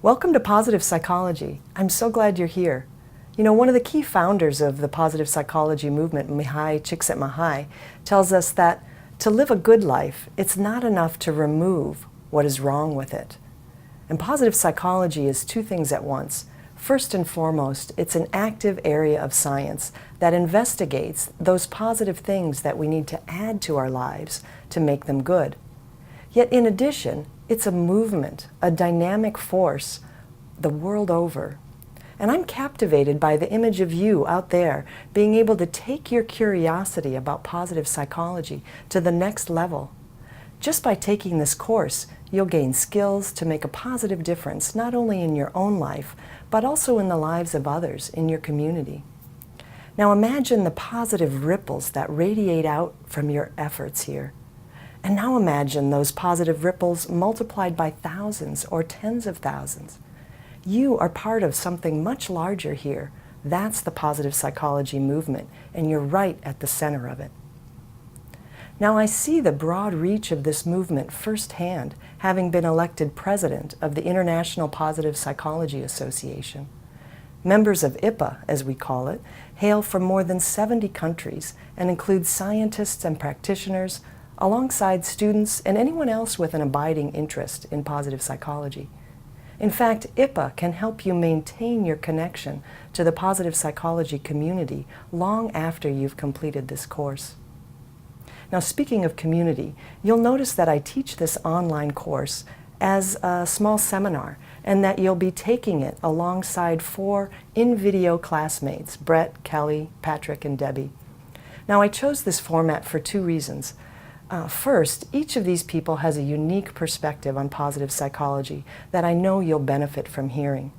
Welcome to Positive Psychology. I'm so glad you're here. You know, one of the key founders of the positive psychology movement, Mihaly Csikszentmihalyi, tells us that to live a good life, it's not enough to remove what is wrong with it. And positive psychology is two things at once. First and foremost, it's an active area of science that investigates those positive things that we need to add to our lives to make them good. Yet in addition, it's a movement, a dynamic force the world over. And I'm captivated by the image of you out there being able to take your curiosity about positive psychology to the next level. Just by taking this course, you'll gain skills to make a positive difference, not only in your own life, but also in the lives of others in your community. Now imagine the positive ripples that radiate out from your efforts here. And now imagine those positive ripples multiplied by thousands or tens of thousands. You are part of something much larger here. That's the positive psychology movement, and you're right at the center of it. Now I see the broad reach of this movement firsthand, having been elected president of the International Positive Psychology Association. Members of IPA, as we call it, hail from more than 70 countries and include scientists and practitioners, alongside students and anyone else with an abiding interest in positive psychology. In fact, IPA can help you maintain your connection to the positive psychology community long after you've completed this course. Now, speaking of community, you'll notice that I teach this online course as a small seminar, and that you'll be taking it alongside 4 in-video classmates, Brett, Kelly, Patrick, and Debbie. Now, I chose this format for 2 reasons. First, each of these people has a unique perspective on positive psychology that I know you'll benefit from hearing.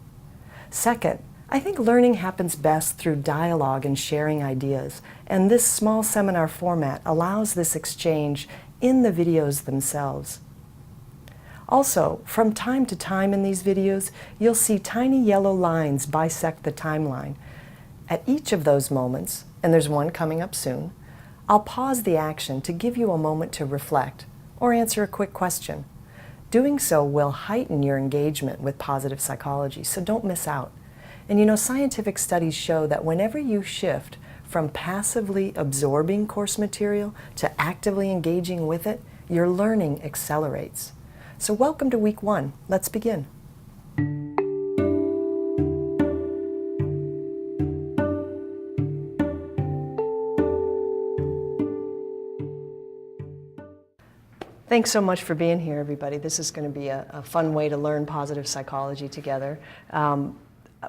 Second, I think learning happens best through dialogue and sharing ideas, and this small seminar format allows this exchange in the videos themselves. Also, from time to time in these videos, you'll see tiny yellow lines bisect the timeline. At each of those moments, and there's one coming up soon, I'll pause the action to give you a moment to reflect or answer a quick question. Doing so will heighten your engagement with positive psychology, so don't miss out. And you know, scientific studies show that whenever you shift from passively absorbing course material to actively engaging with it, your learning accelerates. So welcome to week 1. Let's begin. Thanks so much for being here, everybody. This is going to be a fun way to learn positive psychology together.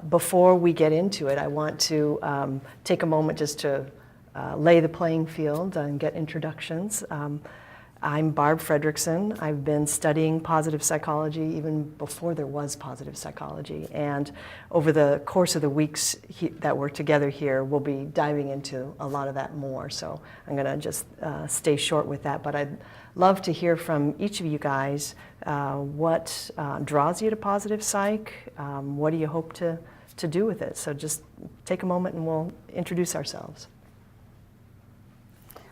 Before we get into it, I want to take a moment just to lay the playing field and get introductions. I'm Barb Fredrickson. I've been studying positive psychology even before there was positive psychology. And over the course of the weeks that we're together here, we'll be diving into a lot of that more. So I'm going to just stay short with that. But I'd love to hear from each of you guys what draws you to positive psych, what do you hope to do with it. So just take a moment and we'll introduce ourselves.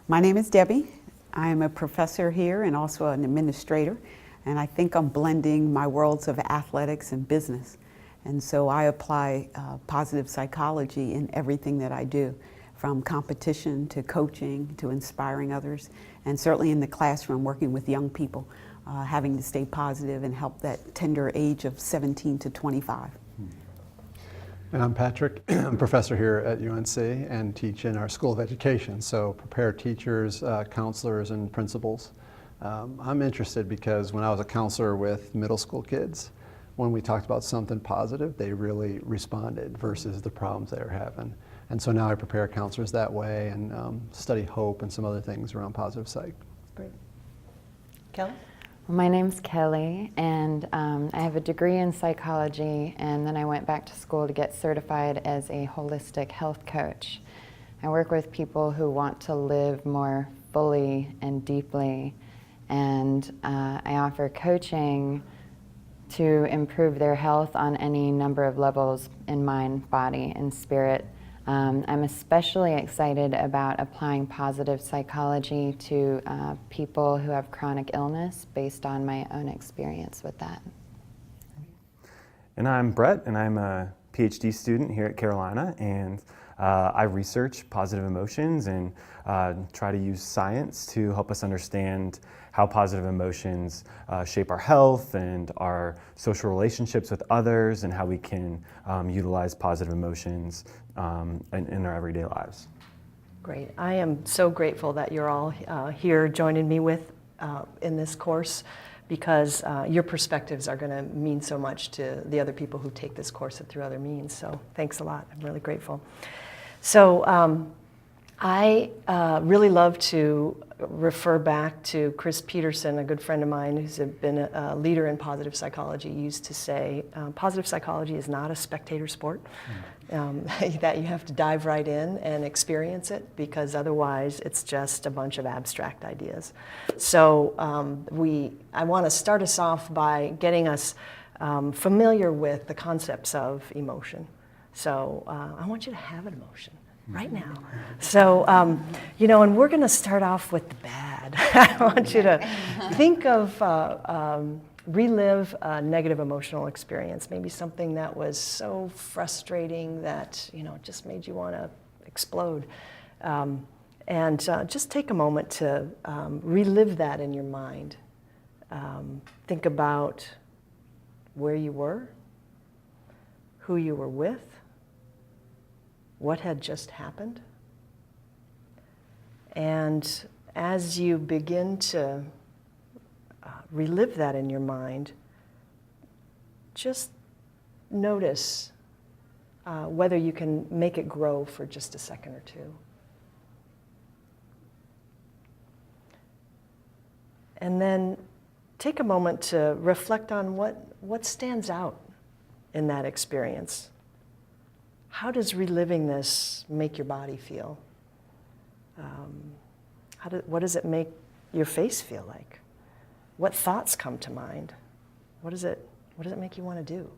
My name is Debbie. I am a professor here and also an administrator, and I think I'm blending my worlds of athletics and business. And so I apply positive psychology in everything that I do, from competition to coaching to inspiring others, and certainly in the classroom working with young people, having to stay positive and help that tender age of 17 to 25. And I'm Patrick. I'm a professor here at UNC and teach in our School of Education, so prepare teachers, counselors, and principals. I'm interested because when I was a counselor with middle school kids, when we talked about something positive, they really responded versus the problems they were having. And so now I prepare counselors that way and study hope and some other things around positive psych. Great. Kelly? Well, my name's Kelly, and I have a degree in psychology, and then I went back to school to get certified as a holistic health coach. I work with people who want to live more fully and deeply, and I offer coaching to improve their health on any number of levels in mind, body, and spirit. I'm especially excited about applying positive psychology to people who have chronic illness based on my own experience with that. And I'm Brett, and I'm a PhD student here at Carolina, and I research positive emotions and try to use science to help us understand how positive emotions shape our health and our social relationships with others, and how we can utilize positive emotions in our everyday lives. Great. I am so grateful that you're all here joining me in this course, because your perspectives are going to mean so much to the other people who take this course through other means. So thanks a lot. I'm really grateful. So I really love to refer back to Chris Peterson, a good friend of mine who's been a leader in positive psychology, used to say, positive psychology is not a spectator sport, that you have to dive right in and experience it, because otherwise it's just a bunch of abstract ideas. So I want to start us off by getting us familiar with the concepts of emotion. So I want you to have an emotion right now. So, and we're going to start off with the bad. I want you to think of, relive a negative emotional experience, maybe something that was so frustrating that, it just made you want to explode. And just take a moment to relive that in your mind. Think about where you were, who you were with, what had just happened. And as you begin to relive that in your mind, just notice whether you can make it grow for just a second or two. And then take a moment to reflect on what stands out in that experience. How does reliving this make your body feel? What does it make your face feel like? What thoughts come to mind? What does it make you want to do?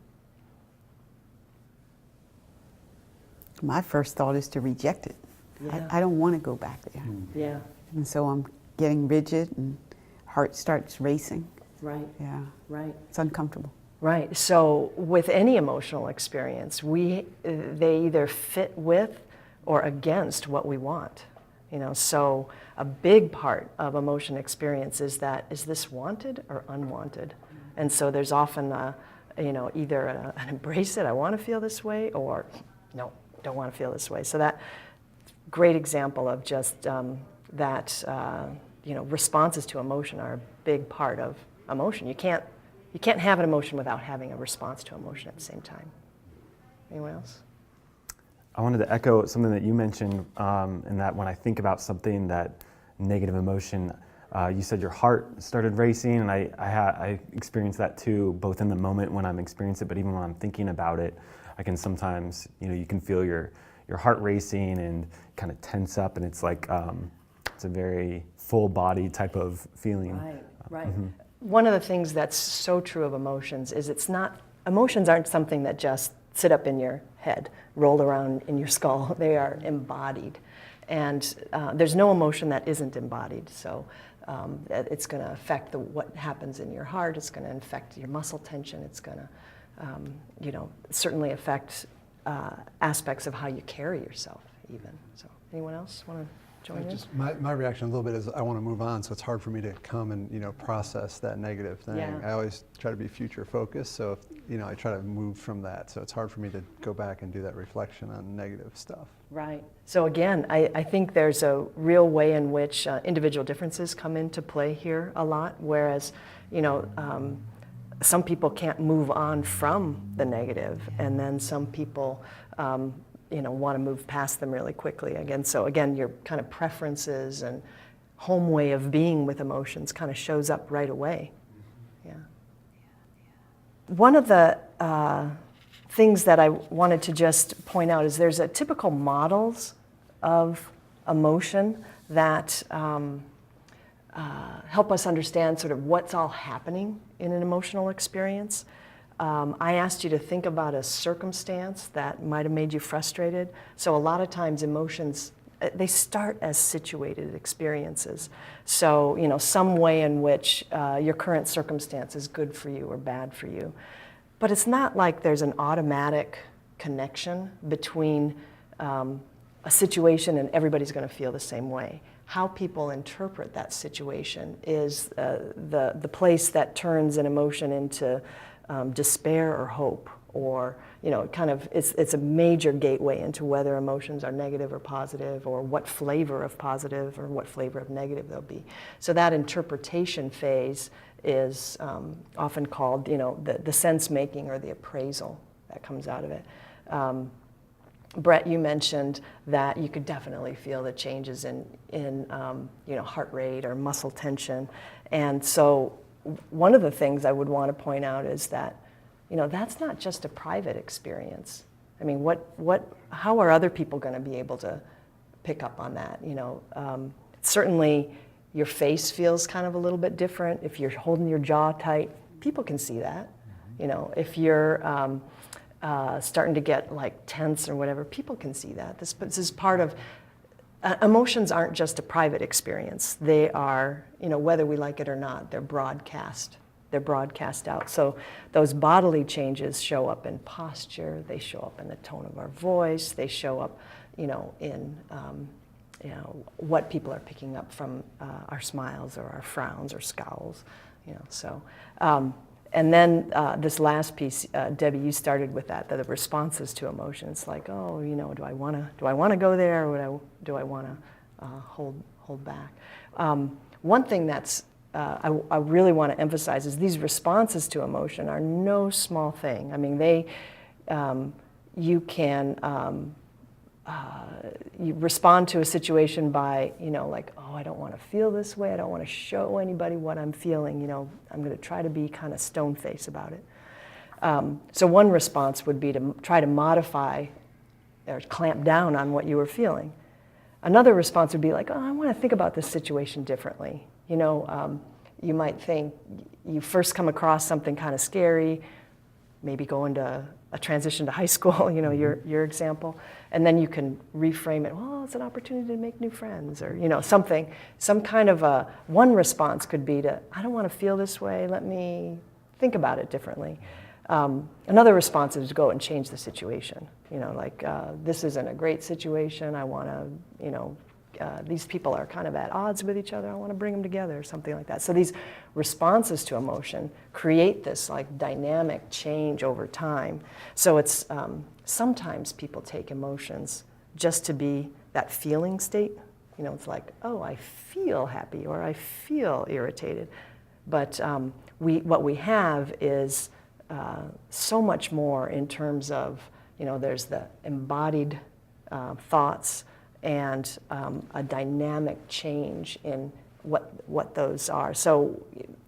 My first thought is to reject it. Yeah. I don't want to go back there. Yeah, And so I'm getting rigid and heart starts racing. right, Yeah, right. it's uncomfortable. Right. So with any emotional experience, they either fit with or against what we want. So a big part of emotion experience is this wanted or unwanted? And so there's often either an embrace it, I want to feel this way, or no, don't want to feel this way. So that great example of just that responses to emotion are a big part of emotion. You can't have an emotion without having a response to emotion at the same time. Anyone else? I wanted to echo something that you mentioned, in that when I think about something, that negative emotion, you said your heart started racing, and I experienced that too, both in the moment when I'm experiencing it, but even when I'm thinking about it, I can sometimes, you can feel your heart racing and kind of tense up, and it's like, it's a very full body type of feeling. Right. One of the things that's so true of emotions is emotions aren't something that just sit up in your head, roll around in your skull. They are embodied. And there's no emotion that isn't embodied. So it's going to affect what happens in your heart. It's going to affect your muscle tension. It's going to, certainly affect aspects of how you carry yourself even. So anyone else want to join in? Just my reaction a little bit is I want to move on, so it's hard for me to come and process that negative thing. Yeah. I always try to be future focused, so if, I try to move from that. So it's hard for me to go back and do that reflection on negative stuff. Right. So again, I think there's a real way in which individual differences come into play here a lot, whereas, some people can't move on from the negative, and then some people, want to move past them really quickly. Again, your kind of preferences and home way of being with emotions kind of shows up right away. Yeah. One of the things that I wanted to just point out is there's a typical models of emotion that help us understand sort of what's all happening in an emotional experience. I asked you to think about a circumstance that might have made you frustrated. So a lot of times emotions, they start as situated experiences. So, some way in which your current circumstance is good for you or bad for you. but it's not like there's an automatic connection between a situation and everybody's going to feel the same way. How people interpret that situation is the place that turns an emotion into despair or hope, or kind of it's a major gateway into whether emotions are negative or positive, or what flavor of positive or what flavor of negative they'll be. So that interpretation phase is often called the sense making or the appraisal that comes out of it. Brett, you mentioned that you could definitely feel the changes in heart rate or muscle tension, and so one of the things I would want to point out is that that's not just a private experience. I mean, how are other people going to be able to pick up on that? Certainly your face feels kind of a little bit different if you're holding your jaw tight. People can see that. If you're starting to get like tense or whatever, people can see that. This is part of, emotions aren't just a private experience. They are, whether we like it or not, they're broadcast. They're broadcast out. So those bodily changes show up in posture, they show up in the tone of our voice, they show up, in what people are picking up from our smiles or our frowns or scowls, so. And then this last piece, Debbie, you started with that, the responses to emotions, like, oh, do I want to go there, or do I want to hold back? One thing that's I really want to emphasize is these responses to emotion are no small thing. I mean, you can you respond to a situation by, like, oh, I don't want to feel this way. I don't want to show anybody what I'm feeling. I'm going to try to be kind of stone-faced about it. So one response would be to try to modify or clamp down on what you were feeling. Another response would be like, oh, I want to think about this situation differently. You might think you first come across something kind of scary, maybe go into a transition to high school, your example, and then you can reframe it, well, it's an opportunity to make new friends, or some kind of one response could be to, I don't want to feel this way, let me think about it differently. Another response is to go and change the situation, this isn't a great situation, I want to, these people are kind of at odds with each other, I want to bring them together, or something like that. So these responses to emotion create this like dynamic change over time. So it's sometimes people take emotions just to be that feeling state. It's like, oh, I feel happy or I feel irritated. But what we have is so much more in terms of, there's the embodied thoughts, and a dynamic change in what those are. So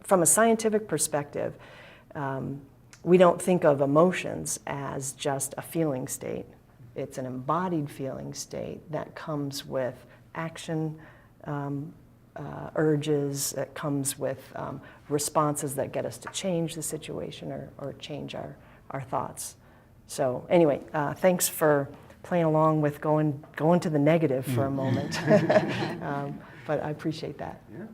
from a scientific perspective, we don't think of emotions as just a feeling state. It's an embodied feeling state that comes with action, urges, that comes with responses that get us to change the situation or change our thoughts. So anyway, thanks for playing along with going to the negative for a moment. But I appreciate that. Yeah.